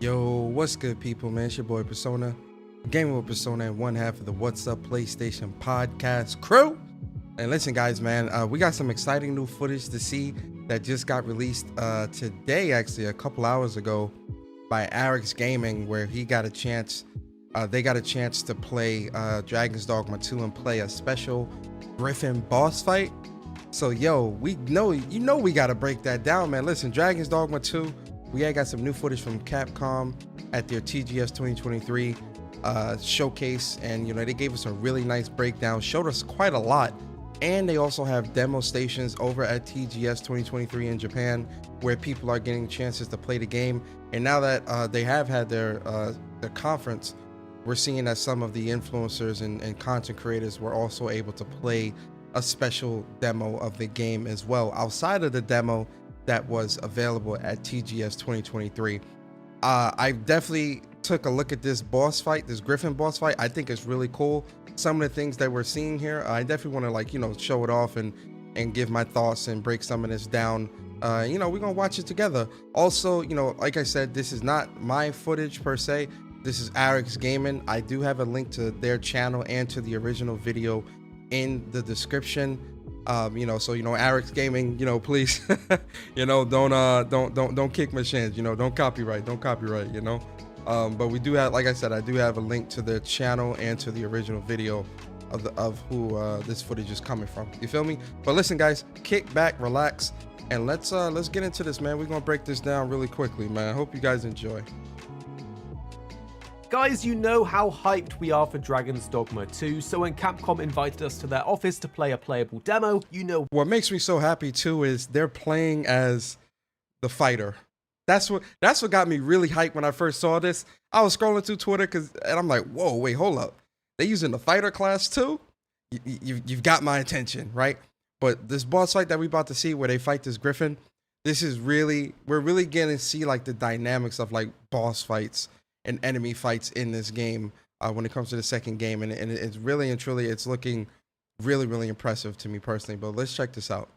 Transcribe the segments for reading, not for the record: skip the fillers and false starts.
Yo, what's good, people, man? It's your boy Persona, gaming with Persona, and one half of the What's Up PlayStation podcast crew. And listen, guys, man, we got some exciting new footage to see that just got released today, actually, a couple hours ago, by Arekkz Gaming, where he got a chance. They got a chance to play Dragon's Dogma 2 and play a special Griffin boss fight. So, yo, we gotta break that down, man. Listen, Dragon's Dogma 2. We got some new footage from Capcom at their TGS 2023 showcase, and they gave us a really nice breakdown, showed us quite a lot, and they also have demo stations over at TGS 2023 in Japan where people are getting chances to play the game. And now that they have had their conference, we're seeing that some of the influencers and content creators were also able to play a special demo of the game as well, outside of the demo that was available at TGS 2023. I definitely took a look at this boss fight, this Griffin boss fight. I think it's really cool. Some of the things that we're seeing here, I definitely want to show it off and give my thoughts and break some of this down. We're gonna watch it together. Also, like I said, this is not my footage per se. This is Arekkz Gaming. I do have a link to their channel and to the original video in the description. So Arekkz Gaming, please, don't kick my shins, don't copyright, but we do have, like I said, I do have a link to their channel and to the original video of who this footage is coming from. You feel me? But listen, guys, kick back, relax, and let's get into this, man. We're gonna break this down really quickly, man. I hope you guys enjoy. Guys, you know how hyped we are for Dragon's Dogma 2, so when Capcom invited us to their office to play a playable demo, what makes me so happy too is they're playing as the fighter. That's what got me really hyped when I first saw this. I was scrolling through Twitter and I'm like, whoa, wait, hold up. They using the fighter class too? You've got my attention, right? But this boss fight that we about to see where they fight this Griffin, we're really getting to see like the dynamics of like boss fights and enemy fights in this game when it comes to the second game, and it's really and truly, it's looking really, really impressive to me personally. But let's check this out.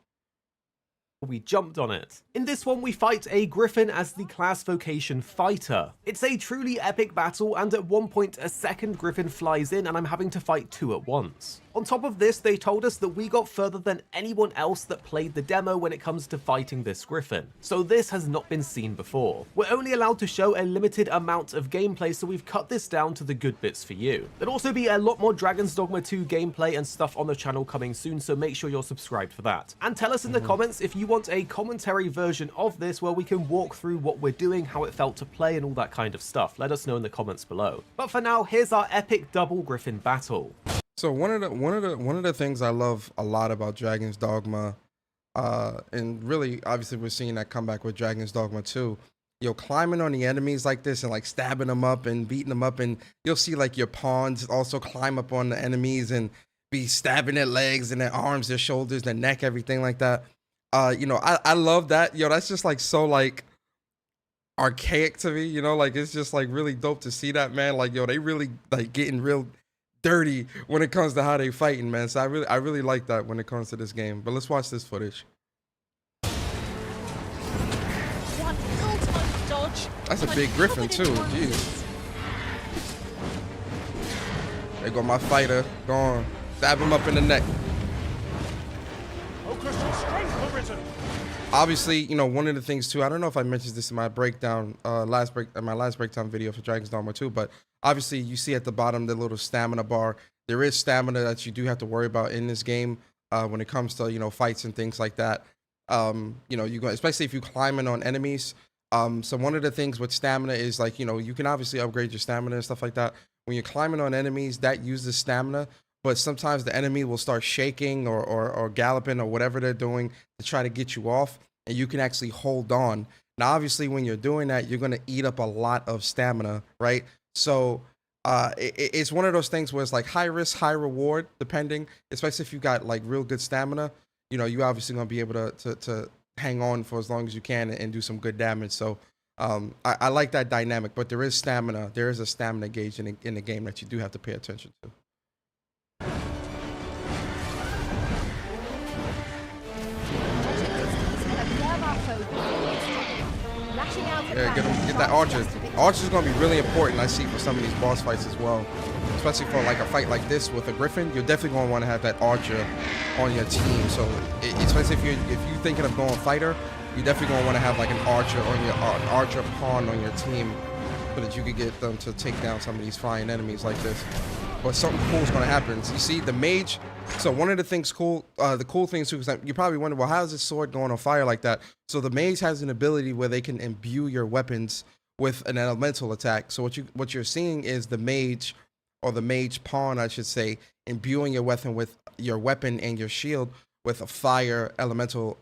we jumped on it. In this one, we fight a Griffin as the class vocation fighter. It's a truly epic battle, and at one point a second Griffin flies in and I'm having to fight two at once. On top of this, they told us that we got further than anyone else that played the demo when it comes to fighting this Griffin. So this has not been seen before. We're only allowed to show a limited amount of gameplay, so we've cut this down to the good bits for you. There'll also be a lot more Dragon's Dogma 2 gameplay and stuff on the channel coming soon, so make sure you're subscribed for that. And tell us in the comments if you want a commentary version of this where we can walk through what we're doing, how it felt to play, and all that kind of stuff. Let us know in the comments below. But for now, here's our epic double Griffin battle. So one of the things I love a lot about Dragon's Dogma, and really obviously we're seeing that come back with Dragon's Dogma 2, climbing on the enemies like this and like stabbing them up and beating them up, and you'll see like your pawns also climb up on the enemies and be stabbing their legs and their arms, their shoulders, their neck, everything like that. I love that. That's just like so like archaic to me, like it's just like really dope to see that, man. Like, they really like getting real dirty when it comes to how they fighting, man. So I really like that when it comes to this game. But let's watch this footage. That's a big Griffin too. Jeez. There go my fighter. Go on. Stab him up in the neck. Obviously, one of the things too, I don't know if I mentioned this in my breakdown, my last breakdown video for Dragon's Dogma 2, but obviously you see at the bottom the little stamina bar. There is stamina that you do have to worry about in this game when it comes to fights and things like that. You go, especially if you're climbing on enemies. So one of the things with stamina is like, you can obviously upgrade your stamina and stuff like that. When you're climbing on enemies, that uses stamina, but sometimes the enemy will start shaking or galloping or whatever they're doing to try to get you off, and you can actually hold on. Now, obviously, when you're doing that, you're going to eat up a lot of stamina, right? So it's one of those things where it's like high risk, high reward, depending, especially if you got like real good stamina. You obviously going to be able to hang on for as long as you can and do some good damage. So I like that dynamic, but there is stamina. There is a stamina gauge in the game that you do have to pay attention to. Lashing out Yeah, get that archer. Archer's gonna be really important, I see, for some of these boss fights as well. Especially for like a fight like this with a Griffin, you're definitely gonna want to have that archer on your team. So especially if you're thinking of going fighter, you're definitely gonna want to have like an archer on your archer pawn on your team, so that you could get them to take down some of these flying enemies like this. But something cool is gonna happen. So you see the mage. So one of the things the cool things too, is that you probably wonder, well, how is this sword going on fire like that? So the mage has an ability where they can imbue your weapons with an elemental attack. So what you're seeing is the mage, or the mage pawn, I should say, imbuing your weapon and your shield with a fire elemental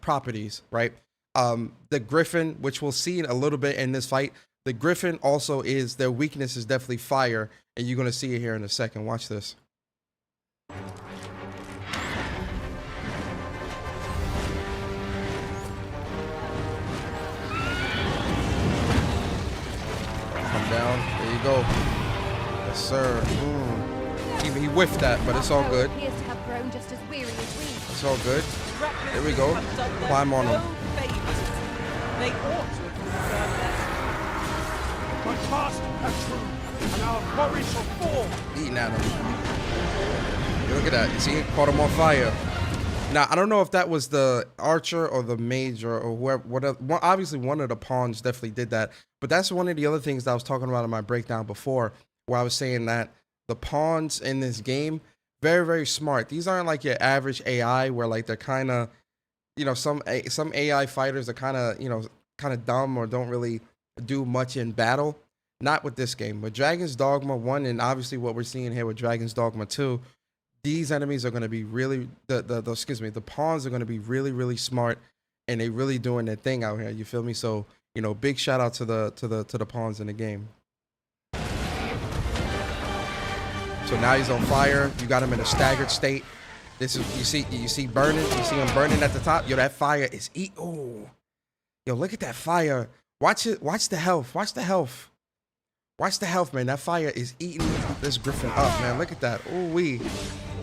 properties, right? The Griffin, which we'll see a little bit in this fight, the Griffin also their weakness is definitely fire, and you're gonna see it here in a second. Watch this. Come down, there you go. Yes, sir. He whiffed that, but it's all good. It's all good. There we go. Climb on him. They ought to have that. But fast and true, and our glory shall fall. Eating at him. Look at that. You see, it caught him on fire. Now, I don't know if that was the archer or the mage or whoever. Obviously, one of the pawns definitely did that. But that's one of the other things that I was talking about in my breakdown before, where I was saying that the pawns in this game, very, very smart. These aren't like your average AI where like they're kind of, some AI fighters are kind of dumb or don't really do much in battle. Not with this game. With Dragon's Dogma 1, and obviously what we're seeing here with Dragon's Dogma 2, these enemies are going to be really, the pawns are going to be really, really smart, and they really doing their thing out here. You feel me? So, big shout out to the pawns in the game. So now he's on fire. You got him in a staggered state. This is you see burning. You see him burning at the top. Yo, that fire is oh. Yo, look at that fire. Watch it. Watch the health. Watch the health. Watch the health, man. That fire is eating this Griffin up, man. Look at that. Ooh wee.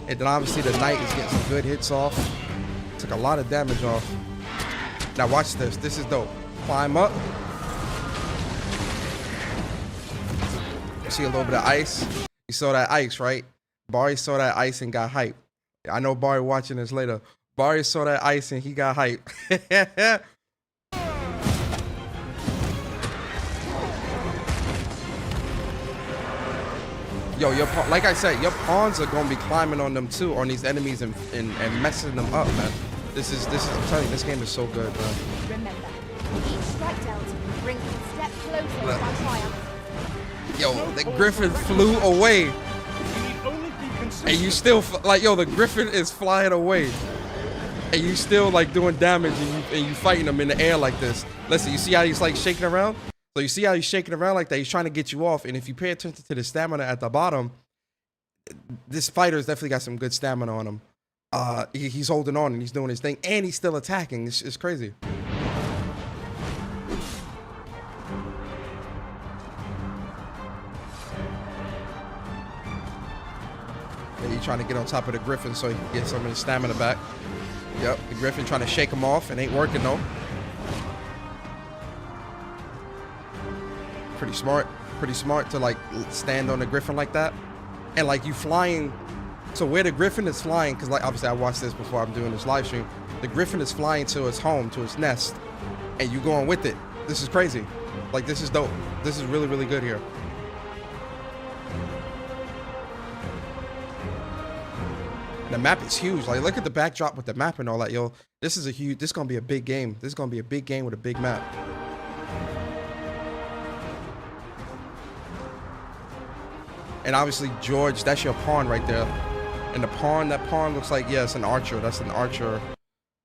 And then obviously the knight is getting some good hits off. Took a lot of damage off. Now watch this. This is dope. Climb up. You see a little bit of ice. You saw that ice, right? Barry saw that ice and got hype. I know Barry watching this later. Barry saw that ice and he got hype. Yo, like I said, your pawns are gonna be climbing on them too, on these enemies and messing them up, man. This is I'm telling you, this game is so good, man. Remember, each strike dealt brings a step closer to our triumph. Yo, the Griffin flew away. And you still, like, yo, the Griffin is flying away. And you still, like, doing damage and you fighting him in the air like this. Listen, you see how he's, like, shaking around? So you see how he's shaking around like that? He's trying to get you off. And if you pay attention to the stamina at the bottom, this fighter's definitely got some good stamina on him. He's holding on and he's doing his thing. And he's still attacking. It's crazy. He's trying to get on top of the Griffin so he can get some of his stamina back. Yep, the Griffin trying to shake him off. It ain't working though. Pretty smart to like stand on the Griffin like that. And like you flying, so where the Griffin is flying, because like obviously I watched this before I'm doing this live stream. The Griffin is flying to its home, to its nest, and you going with it. This is crazy. Like this is dope. This is really, really good here. The map is huge. Like, look at the backdrop with the map and all that, yo. This is gonna be a big game. This is gonna be a big game with a big map. And obviously, George, that's your pawn right there. And that pawn looks like, yeah, it's an archer. That's an archer.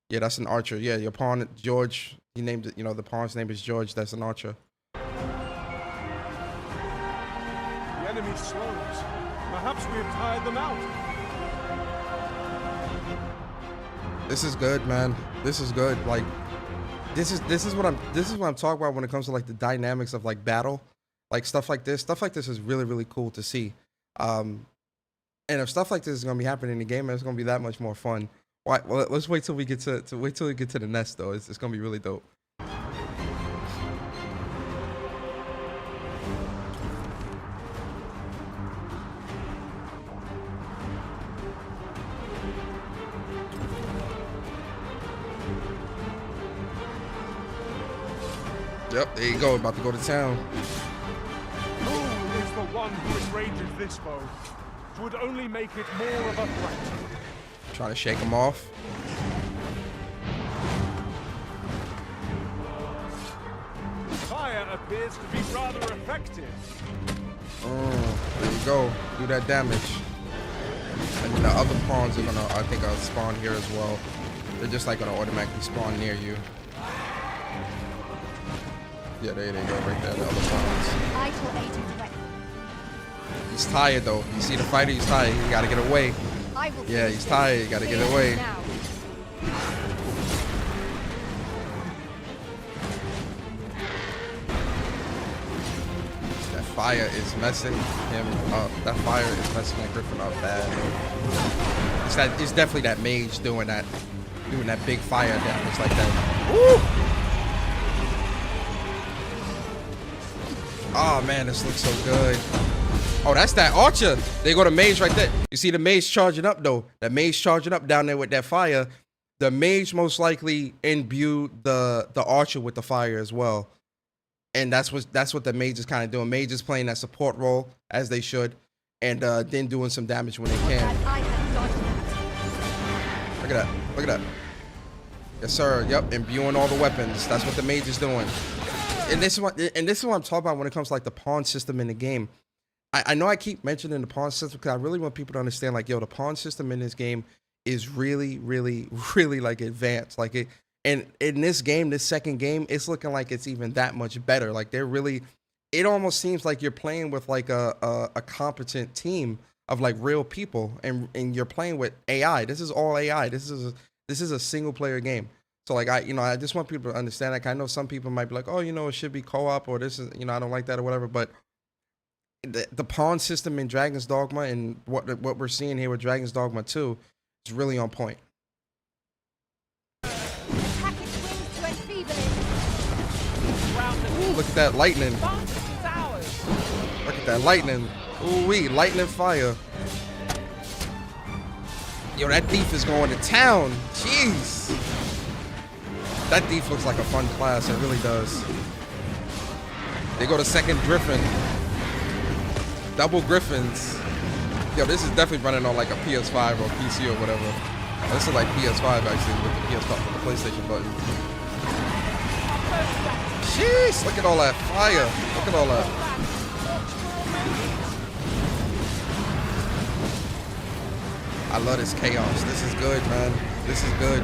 Yeah, that's an archer. Yeah, your pawn, George, he named it, the pawn's name is George. That's an archer. The enemy slows. Perhaps we have tired them out. This is good, man. This is good. Like, this is what I'm talking about when it comes to like the dynamics of like battle, like stuff like this. Stuff like this is really, really cool to see. And if stuff like this is gonna be happening in the game, it's gonna be that much more fun. Why? Well, let's wait till we get to the nest though. It's gonna be really dope. Yep, there you go. About to go to town. Who is the one who enrages this foe? It would only make it more of a threat. Trying to shake him off. Fire appears to be rather effective. There you go. Do that damage. And the other pawns are gonna, I think, spawn here as well. They're just like gonna automatically spawn near you. Yeah, there they go, right there. The other pawns. Vital agent ready. He's tired though. You see the fighter? He's tired. He gotta get away. I will Yeah, he's tired. You gotta get away. now. That fire is messing him up. That fire is messing that Griffin up bad. It's definitely that mage doing that big fire damage like that. Woo! Oh man, this looks so good. Oh, that's that archer. They go to mage right there. You see the mage charging up though. That mage charging up down there with that fire. The mage most likely imbued the archer with the fire as well. And that's what the mage is kind of doing. Mage is playing that support role as they should, and then doing some damage when they can. Look at that. Look at that. Yes, sir. Yep, imbuing all the weapons. That's what the mage is doing. And this is what I'm talking about when it comes to like the pawn system in the game. I know I keep mentioning the pawn system because I really want people to understand, like, yo, the pawn system in this game is really, really, really like advanced. Like it. And in this game, this second game, it's looking like it's even that much better. Like they're really, it almost seems like you're playing with like a competent team of like real people, and you're playing with AI. This is all AI. This is a single player game. So like I just want people to understand. Like I know some people might be like, oh, it should be co-op, or this is, I don't like that or whatever. But the pawn system in Dragon's Dogma and what we're seeing here with Dragon's Dogma 2 is really on point. Ooh, look at that lightning. Look at that lightning. Ooh wee, lightning fire. Yo, that thief is going to town. Jeez. That thief looks like a fun class. It really does. They go to second Griffin. Double Griffins. Yo, this is definitely running on like a PS5 or PC or whatever. This is like PS5 actually with the PS5 with the PlayStation button. Jeez, look at all that fire. Look at all that. I love this chaos. This is good, man. This is good.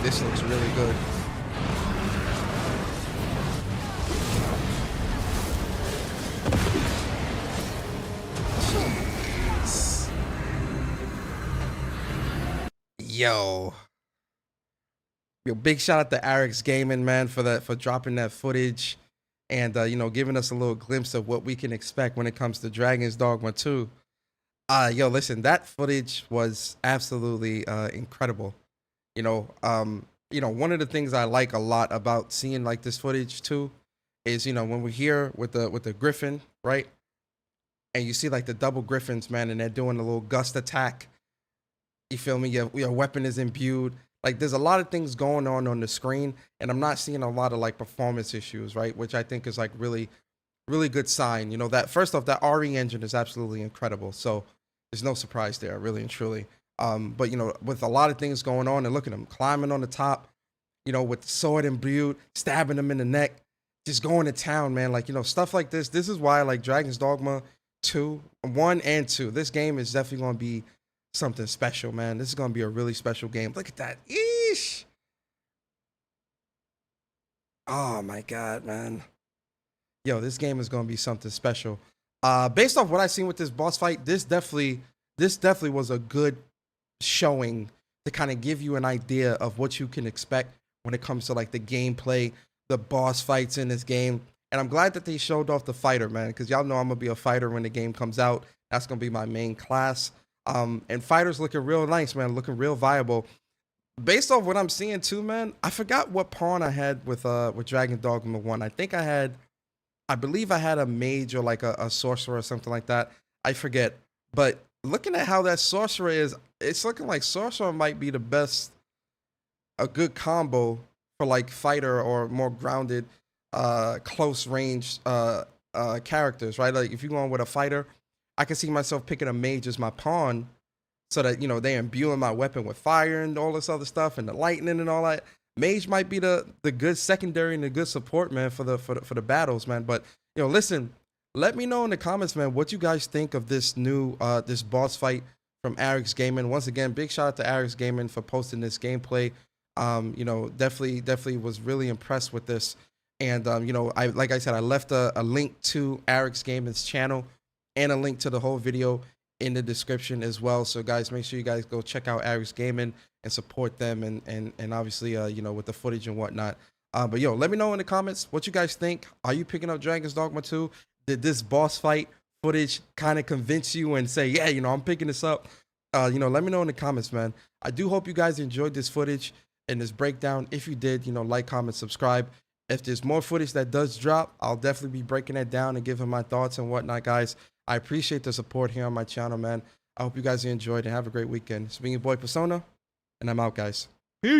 This looks really good. Jeez. Yo, big shout out to Arekkz Gaming, man, for dropping that footage and giving us a little glimpse of what we can expect when it comes to Dragon's Dogma 2. Yo, listen, that footage was absolutely incredible. One of the things I like a lot about seeing like this footage too is when we're here with the Griffin, right? And you see like the double Griffins, man, and they're doing a little gust attack. You feel me? Your weapon is imbued. Like there's a lot of things going on the screen, and I'm not seeing a lot of like performance issues, right? Which I think is like really, really good sign. That first off, that RE engine is absolutely incredible. So there's no surprise there, really and truly. But with a lot of things going on, and look at him climbing on the top, with the sword imbued, stabbing him in the neck, just going to town, man. Like, stuff like this. This is why like Dragon's Dogma 1 and 2. This game is definitely going to be something special, man. This is going to be a really special game. Look at that. Eesh. Oh my God, man. Yo, this game is going to be something special. Based off what I've seen with this boss fight, this definitely was a good showing to kind of give you an idea of what you can expect when it comes to like the gameplay, the boss fights in this game. And I'm glad that they showed off the fighter, man, because y'all know I'm gonna be a fighter when the game comes out. That's gonna be my main class. And fighters looking real nice, man, looking real viable. Based off what I'm seeing too, man, I forgot what pawn I had with Dragon Dogma 1. I believe I had a mage or like a sorcerer or something like that. I forget. But looking at how that sorcerer is, it's looking like sorcerer might be a good combo for like fighter or more grounded close range characters, right? Like if you're going with a fighter, I can see myself picking a mage as my pawn, so that they imbuing my weapon with fire and all this other stuff and the lightning and all that. Mage might be the good secondary and the good support, man, for the battles, man. But listen, let me know in the comments, man, what you guys think of this new this boss fight from Arekkz Gaming. Once again, big shout out to Arekkz Gaming for posting this gameplay. Definitely was really impressed with this. And like I said, I left a link to Arekkz Gaming's channel and a link to the whole video in the description as well. So guys, make sure you guys go check out Arekkz Gaming and support them, and obviously with the footage and whatnot. But let me know in the comments what you guys think. Are you picking up Dragon's Dogma 2? Did this boss fight footage kind of convince you and say, yeah, I'm picking this up? Let me know in the comments, man. I do hope you guys enjoyed this footage and this breakdown. If you did, like, comment, subscribe. If there's more footage that does drop, I'll definitely be breaking it down and giving my thoughts and whatnot, guys. I appreciate the support here on my channel, man. I hope you guys enjoyed and have a great weekend. It's been your boy Persona, and I'm out, guys.